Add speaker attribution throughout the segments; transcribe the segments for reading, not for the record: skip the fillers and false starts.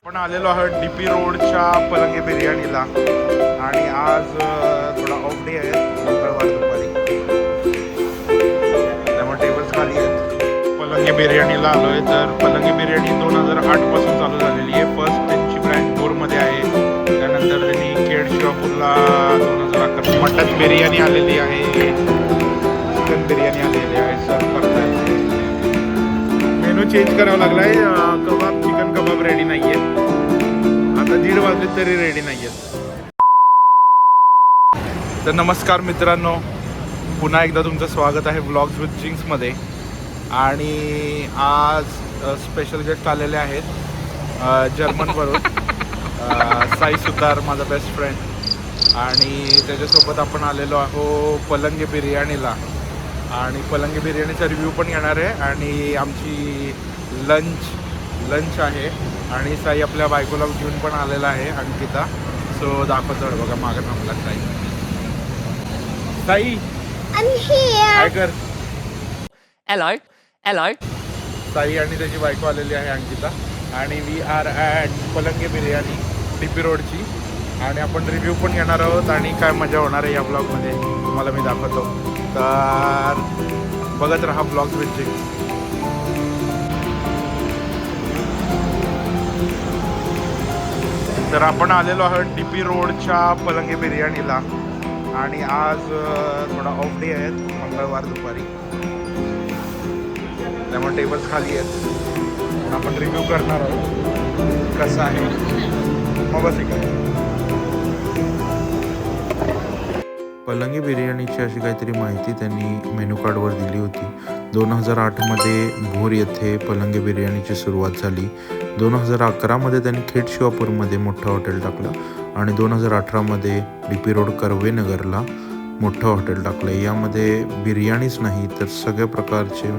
Speaker 1: आपण आलेलो आहोत DP रोडच्या पलंगी बिर्याणीला आणि आज थोडा ऑफ डे आहे, मंगळवार दुपारी, त्यामुळे टेबल्स खाली आहेत. पलंगी बिर्याणीला आलो आहे. तर पलंगी बिर्याणी 2008 पासून चालू झालेली आहे. फर्स्ट त्यांची ब्रँड बोरमध्ये आहे, त्यानंतर त्यांनी केड शिवापूरला 2011 मटन बिर्याणी आलेली आहे, चिकन बिर्याणी आलेली आहे. सर्व करतात. मेनू चेंज करावा लागला आहे. कबाब, चिकन कबाब रेडी नाही आहे. आता 1:30 वाजले तरी रेडी नाही आहेत. तर नमस्कार मित्रांनो, पुन्हा एकदा तुमचं स्वागत आहे व्लॉग्स विथ जिंक्समध्ये. आणि आज स्पेशल गेस्ट आलेले आहेत जर्मनवरून. साई सुतार, माझा बेस्ट फ्रेंड, आणि त्याच्यासोबत आपण आलेलो आहो पलंगी बिर्याणीला. आणि पलंगी बिर्याणीचा रिव्ह्यू पण येणार आहे आणि आमची लंच आहे. आणि साई आपल्या बायकोला घेऊन पण आलेला आहे, अंकिता. सो दाखवतो बघा, मागं थांबला साई. काय कर.
Speaker 2: Hello.
Speaker 1: साई आणि त्याची बायको आलेली आहे, अंकिता. आणि we are at Palangi biryani DP रोडची. आणि आपण रिव्ह्यू पण घेणार आहोत आणि काय मजा होणार आहे या ब्लॉगमध्ये तुम्हाला मी दाखवतो. तर बघत राहा ब्लॉग्स विथ जिंक्स. तर आपण आलेलो आहोत DP रोडच्या पलंगी बिर्याणीला आणि आज थोडा ऑफ डे आहे, मंगळवार दुपारी, त्यामुळे टेबल्स खाली आहेत. आपण रिव्ह्यू करणार आहोत कसं आहे. मग बस इकडे
Speaker 3: पलंगी बिर्याणीची अशी काहीतरी माहिती त्यांनी मेनू कार्डवर दिली होती. 2008मध्ये भोर येथे पलंगी बिर्याणीची सुरुवात झाली. 2011मध्ये त्यांनी खेड शिवापूरमध्ये मोठं हॉटेल टाकलं आणि 2018मध्ये DP रोड कर्वेनगरला मोठं हॉटेल टाकलं. यामध्ये बिर्याणीच नाही तर सगळ्या प्रकारचे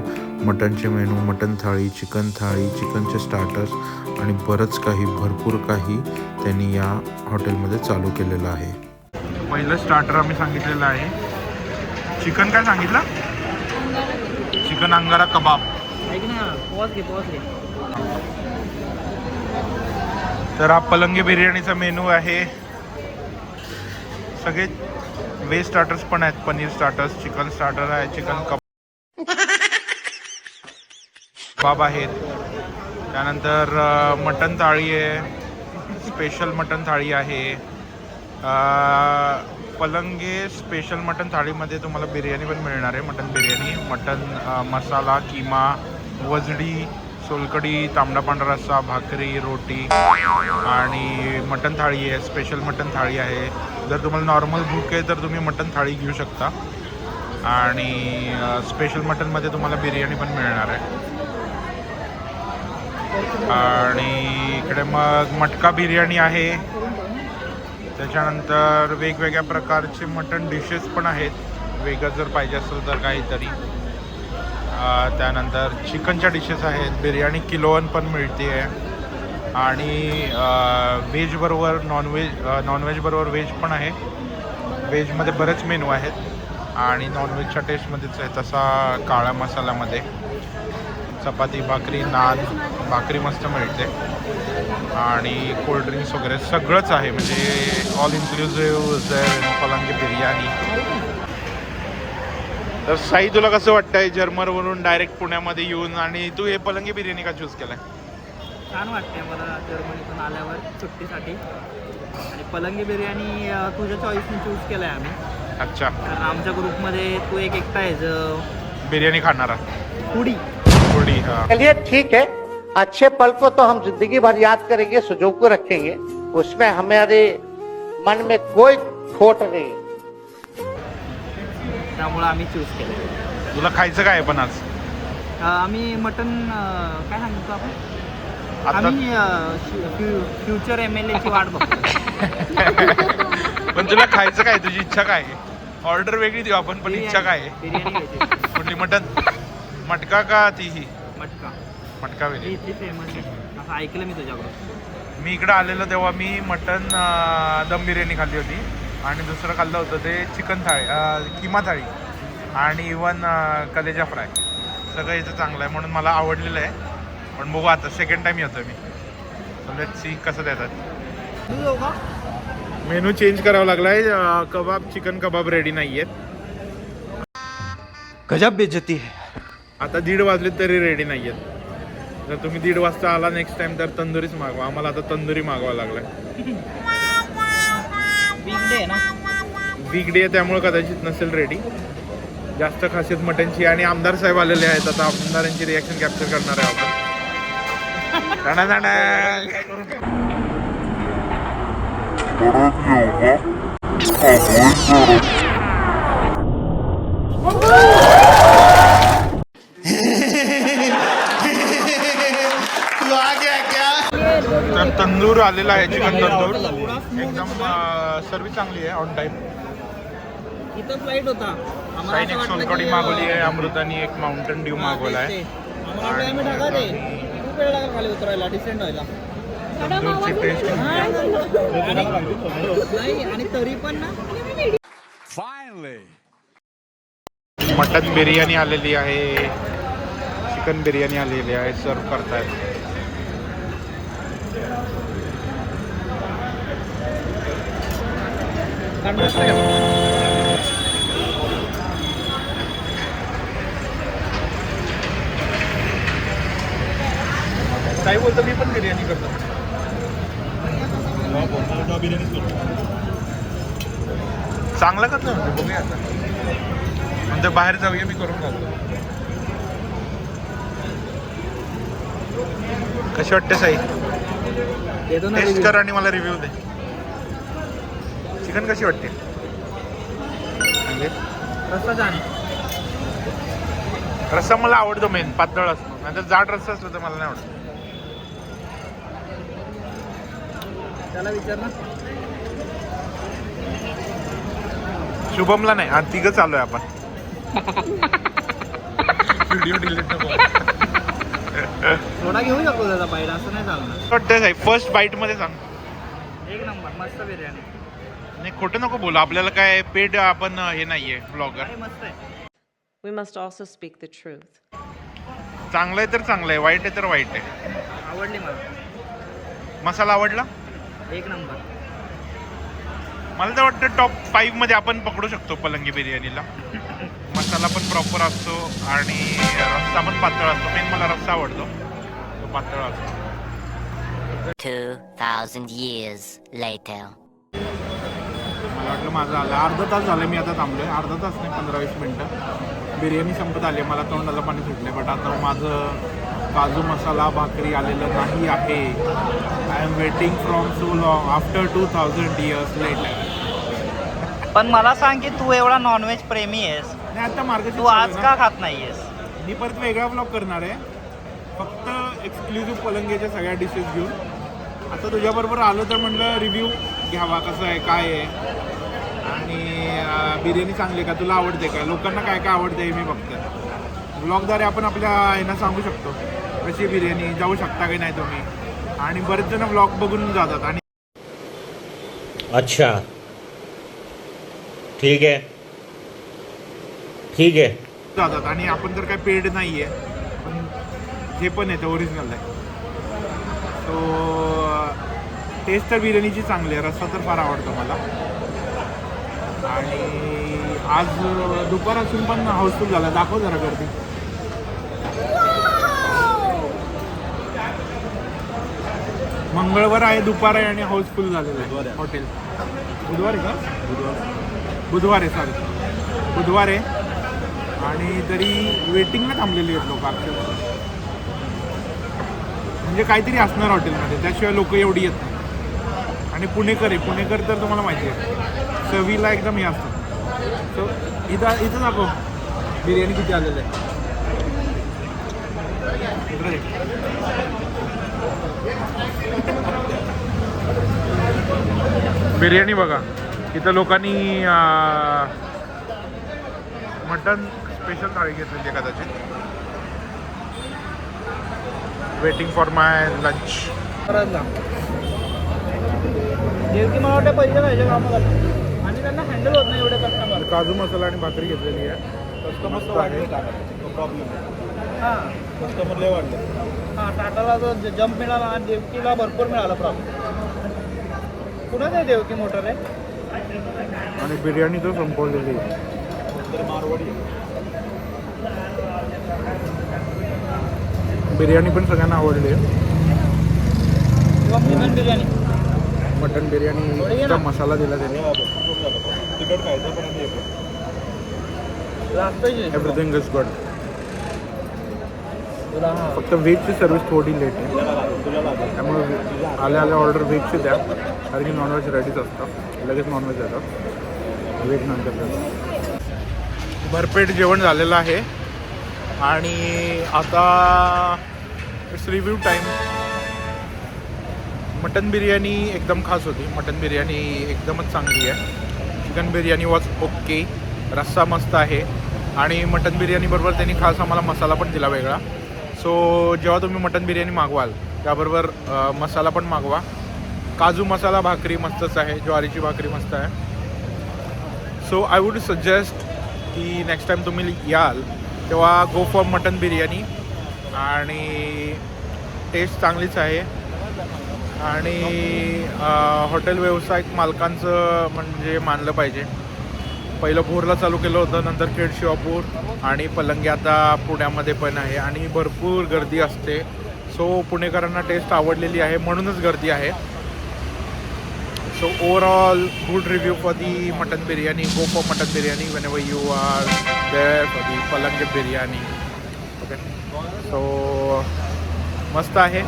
Speaker 3: मटनचे मेनू, मटन थाळी, चिकन थाळी, चिकनचे स्टार्टर्स आणि बरंच काही, भरपूर काही त्यांनी या हॉटेलमध्ये चालू केलेलं आहे.
Speaker 1: पहिलं स्टार्टर आम्ही सांगितलेलं आहे. चिकन काय सांगितलं? चिकन अंगारा कबाब. तर हा पलंगी बिर्याणीचा मेनू आहे. सगळे व्हेज स्टार्टर्स पण आहेत, पनीर स्टार्टर्स, चिकन स्टार्टर आहे, चिकन कबाब आहेत. त्यानंतर मटन थाळी आहे, स्पेशल मटन थाळी आहे. पलंगी स्पेशल मटन थाळीमध्ये तुम्हाला बिर्याणी पण मिळणार आहे. मटन बिर्याणी, मटन मसाला, किमा, वजडी, सोलकडी, तांबडा पांढरा रस्सा, भाकरी, रोटी. आणि मटन थाळी आहे, स्पेशल मटन थाळी आहे. जर तुम्हाला नॉर्मल भूक आहे तर तुम्ही मटन थाळी घेऊ शकता. आणि स्पेशल मटनमध्ये तुम्हाला बिर्याणी पण मिळणार आहे. आणि इकडे मग मटका बिर्याणी आहे. त्याच्यानंतर वेगवेगळ्या प्रकारचे मटन डिशेस पण आहेत, वेगळं जर पाहिजे असेल तर काहीतरी. त्यानंतर चिकनच्या डिशेस आहेत. बिर्याणी किलोवन पण मिळते आहे. आणि व्हेजबरोबर नॉनव्हेजबरोबर व्हेज पण आहे. व्हेजमध्ये बरेच मेनू आहेत आणि नॉनव्हेजच्या टेस्टमध्येच आहे तसा काळ्या मसाल्यामध्ये. चपाती, भाकरी, नान, भाकरी मस्त मिळते. आणि कोल्ड्रिंक्स वगैरे सगळंच आहे, म्हणजे ऑल इन्क्लुझिव्ह पलंगी बिर्याणी. तर साई, तुला कसं वाटतंय जर्मनवरून डायरेक्ट पुण्यामध्ये येऊन, आणि तू हे पलंगी बिर्याणी का चूज केलाय?
Speaker 2: छान वाटते मला जर्मनीतून आल्यावर सुट्टीसाठी. आणि पलंगी बिर्याणी तुझ्या चॉईसने चूज केलं आहे आम्ही.
Speaker 1: अच्छा.
Speaker 2: कारण आमच्या ग्रुपमध्ये तू एक एकटा आहे जो
Speaker 1: बिर्याणी खाणारा.
Speaker 2: फूडी.
Speaker 1: हाँ.
Speaker 4: चलिए ठीक है, अच्छे पल को तो हम जिंदगी भर याद करेंगे, सुजो को रखेंगे, उसमें हमारे मन में कोई खोट नहीं.
Speaker 2: त्यामुळं आम्ही चूज केलं.
Speaker 1: तुला खायचं काय पण आज?
Speaker 2: आम्ही मटन काय सांगितलं आपण?
Speaker 1: आता
Speaker 2: आम्ही फ्युचर MLA ची वाट बघतो.
Speaker 1: पण तुला खायचं काय? तुझी इच्छा काय आहे? ऑर्डर वेगळी देऊ आपण, पण इच्छा काय आहे?
Speaker 2: बिर्याणी
Speaker 1: कुठली? मटन मटका का तीही? मटका वेगळी.
Speaker 2: इथे फेमस आहे असं ऐकलं मी तुझ्याकडून.
Speaker 1: मी इकडं आलेलो तेव्हा मी मटन दम बिर्याणी खाल्ली होती आणि दुसरं खाल्लं होतं ते चिकन थाळी, किमा थाळी आणि इवन कलेजा फ्राय. सगळं इथं चांगलं आहे म्हणून मला आवडलेलं आहे. पण बघू आता, सेकंड टाईम येतो मी. लेट्स सी कसं देतात.
Speaker 2: तू जाऊ का?
Speaker 1: मेनू चेंज करावा लागलाय. कबाब, चिकन कबाब रेडी नाहीयेत.
Speaker 2: गजब बेइज्जती है.
Speaker 1: आता 1:30 वाजले तरी रेडी नाहीयेत. जर तुम्ही 1:30 वाजता आला नेक्स्ट टाइम तर तंदुरीच मागवा. आम्हाला आता तंदुरी मागवा लागलाय.
Speaker 2: वीकडे आहे ना.
Speaker 1: वीकडे आहे त्यामुळे कदाचित नसेल रेडी. जास्त खासियत मटनची. आणि आमदार साहेब आलेले आहेत. आता आमदारांची रिॲक्शन कॅप्चर करणार आहे आपण. तर तंदूर आलेला आहे. चिकन तंदूर एकदम सर्विस चांगली आहे. On time.
Speaker 2: इथं फ्लाईट होता.
Speaker 1: साईन एक सोलकढी मागवली आहे. अमृतानी एक माउंटेन ड्यू मागवला आहे.
Speaker 2: आम्ही टाका ते खूप वेळ लागला खाली उतरायला, डिसेंट व्हायला.
Speaker 1: तंदूरची टेस्ट
Speaker 2: नाही आणि तरी पण ना
Speaker 1: मटन बिर्याणी आलेली आहे. चिकन बिर्याणी आलेली आहे. सर्व करतायत. काय बोलतो मी पण बिर्याणी करतो. चांगला करतो म्हणजे बघूया आता. म्हणजे बाहेर जाऊया मी करून घालतो. कशी वाटते साई?
Speaker 2: येतो ना
Speaker 1: टेस्ट कर आणि मला रिव्ह्यू दे. चिकन कशी वाटते?
Speaker 2: रस्ता छान.
Speaker 1: रस्सा मला आवडतो. मेन पातळ असतो. नाहीतर जाड रस्सा असतो तर मला नाही आवडत.
Speaker 2: त्याला विचार ना.
Speaker 1: शुभमला नाही. हा तिघं चालू आहे आपण. व्हिडिओ डिलीट नको.
Speaker 2: थोडा घेऊ शकतो त्याचा बाईट, असं नाही चालणार.
Speaker 1: वाटतंय साहेब फर्स्ट बाईट मध्ये सांग.
Speaker 2: एक नंबर मस्त बिर्याणी.
Speaker 1: नाही खोटं नको बोलू. आपल्याला काय पेड आपण हे नाहीये ब्लॉगर.
Speaker 2: अरे मस्त आहे.
Speaker 5: We must also speak the truth.
Speaker 1: चांगलं आहे तर चांगलं आहे. वाईट आहे तर वाईट आहे.
Speaker 2: आवडली मला.
Speaker 1: मसाला आवडला?
Speaker 2: एक नंबर.
Speaker 1: मला तर वाटतं टॉप 5 मध्ये आपण पकडू शकतो पलंगी बिर्याणीला. मसाला पण प्रॉपर असतो आणि रस्सा पण पातळ असतो. मेन मला रस्सा आवडतो. तो पातळ असतो.
Speaker 6: 2,000 years later.
Speaker 1: मला वाटलं माझं आलं. अर्धा तास झालं मी आता थांबलोय. अर्धा तास नाही 15-20 मिनटं. बिर्याणी संपत आली. मला तोंडाला पाणी सुटले. बट आता माझं काजू मसाला भाकरी आलेलं नाही आहे. I am waiting from so long after 2000 years later.
Speaker 2: पण मला सांग की तू एवढा नॉनव्हेज प्रेमी आहेस,
Speaker 1: नाही आता मार्ग
Speaker 2: तू आज का खात नाहीयेस?
Speaker 1: मी परत वेगळा ब्लॉग करणार आहे. फक्त एक्सक्लुझिव्ह पलंगीच्या सगळ्या डिशेस घेऊन. आता तुझ्याबरोबर आलो तर म्हटलं रिव्ह्यू घ्यावा कसं आहे काय आहे. आणि बिर्याणी चांगली का, तुला आवडते का, लोकांना काय काय आवडते हे मी बघतो. ब्लॉगद्वारे आपण आपल्या ह्यांना सांगू शकतो कशी बिर्याणी. जाऊ शकता की नाही तुम्ही. आणि बरेच जण ब्लॉग बघून जातात. आणि
Speaker 7: अच्छा ठीक है ठीक है
Speaker 1: जातात. आणि आपण तर काय पेड नाही आहे. पण जे पण आहे ते ओरिजिनल आहे. सो टेस्ट तर बिर्याणीची चांगली आहे. रस्सा तर फार आवडतो मला. आणि आज दुपार असून पण हाऊसफुल झाला. दाखव जरा गर्दी. मंगळवार आहे, दुपार आहे आणि हाऊसफुल झालेलं आहे हॉटेल. बुधवार आहे का? बुधवार आहे सॉरी. बुधवार आहे आणि तरी वेटिंगला थांबलेली आहेत लोक अक्षरशः. म्हणजे काहीतरी असणार हॉटेलमध्ये, त्याशिवाय लोक एवढी येत नाही. आणि पुणेकर आहे. पुणेकर तर तुम्हाला माहिती आहे चवीला एकदम हे असतं. सो इथं दाखव बिर्याणी किती आलेलं आहे. बिर्याणी बघा. इथं लोकांनी मटन स्पेशल थाळी घेतलेली आहे कदाचित. Waiting for my lunch.
Speaker 2: जेवकी मला वाटतं पैसे पाहिजे कामाला आणि त्यांना हँडल होत नाही एवढे कस्टमर.
Speaker 1: काजू मसाला आणि भाकरी घेतलेली आहे.
Speaker 2: कस्टमर
Speaker 1: मस्त आहे.
Speaker 2: हां हां टाटाला जो जम्प मिळाला आणि देवकीला भरपूर मिळाला प्रॉफिट. कुणाच आहे देवकी मोटर आहे?
Speaker 1: आणि बिर्याणी तो संपवलेली आहे. बिर्याणी पण सगळ्यांना आवडली आहे.
Speaker 2: किंवा चिकन बिर्याणी.
Speaker 1: मटन बिर्याणी चा मसाला दिला त्याने. Everything is good. फक्त व्हेजची सर्विस थोडी लेट आहे, त्यामुळे आल्या आल्या ऑर्डर व्हेजची द्या, कारण की नॉनव्हेज रेडीच असतं. लगेच नॉनव्हेज येतं, व्हेज नंतर देतं. भरपेट जेवण झालेलं आहे आणि आता it's review time. Mutton biryani एकदम खास होती. मटन बिर्याणी एकदमच चांगली आहे. Chicken biryani was okay. रस्सा मस्त आहे आणि मटन बिर्याणीबरोबर त्यांनी खास आम्हाला मसाला पण दिला वेगळा. सो जेव्हा तुम्ही मटन बिर्याणी मागवाल त्याबरोबर मसाला पण मागवा. काजू मसाला भाकरी मस्तच आहे, ज्वारीची भाकरी मस्त आहे. सो आय वुड सजेस्ट की नेक्स्ट टाईम तुम्ही याल तेव्हा गो फॉर मटन बिर्याणी. आणि टेस्ट चांगलीच आहे. आणि हॉटेल व्यावसायिक मालकांचं म्हणजे मानलं पाहिजे. पहिलं भोरला चालू केलं होतं, नंतर खेड शिवापूर आणि पलंगी आता पुण्यामध्ये पण आहे आणि भरपूर गर्दी असते. सो पुणेकरांना टेस्ट आवडलेली आहे म्हणूनच गर्दी आहे. So overall good review for the mutton biryani. Go for mutton biryani whenever you are there for the Palangi biryani. Okay, so मस्त आहे.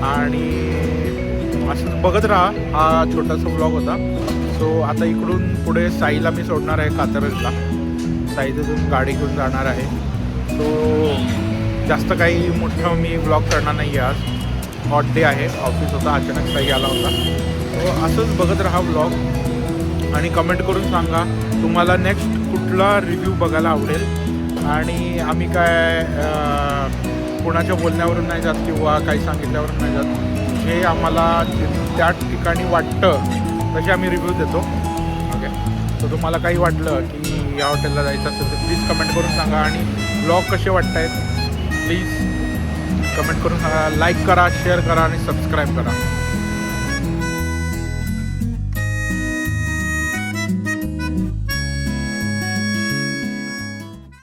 Speaker 1: आणि असंच बघत राहा. हा छोटासा ब्लॉग होता. सो आता इकडून पुढे साईला मी सोडणार आहे कात्रजला. साई तिथून गाडी घेऊन जाणार आहे. सो जास्त काही मोठं मी ब्लॉग करणार नाही आहे. आज हॉट डे आहे, ऑफिस होता, अचानक साई आला होता. सो असंच बघत राहा ब्लॉग आणि कमेंट करून सांगा तुम्हाला नेक्स्ट कुठला रिव्ह्यू बघायला आवडेल. आणि आम्ही काय कोणाच्या बोलण्यावरून नाही जात किंवा काही सांगितल्यावरून नाही जात. जे आम्हाला त्या ठिकाणी वाटतं तसे आम्ही रिव्ह्यू देतो. ओके, तर तुम्हाला काही वाटलं की या हॉटेलला जायचं असेल तर प्लीज कमेंट करून सांगा. आणि ब्लॉग कसे वाटत आहेत प्लीज कमेंट करून सांगा. लाईक करा, शेअर करा आणि सबस्क्राईब करा.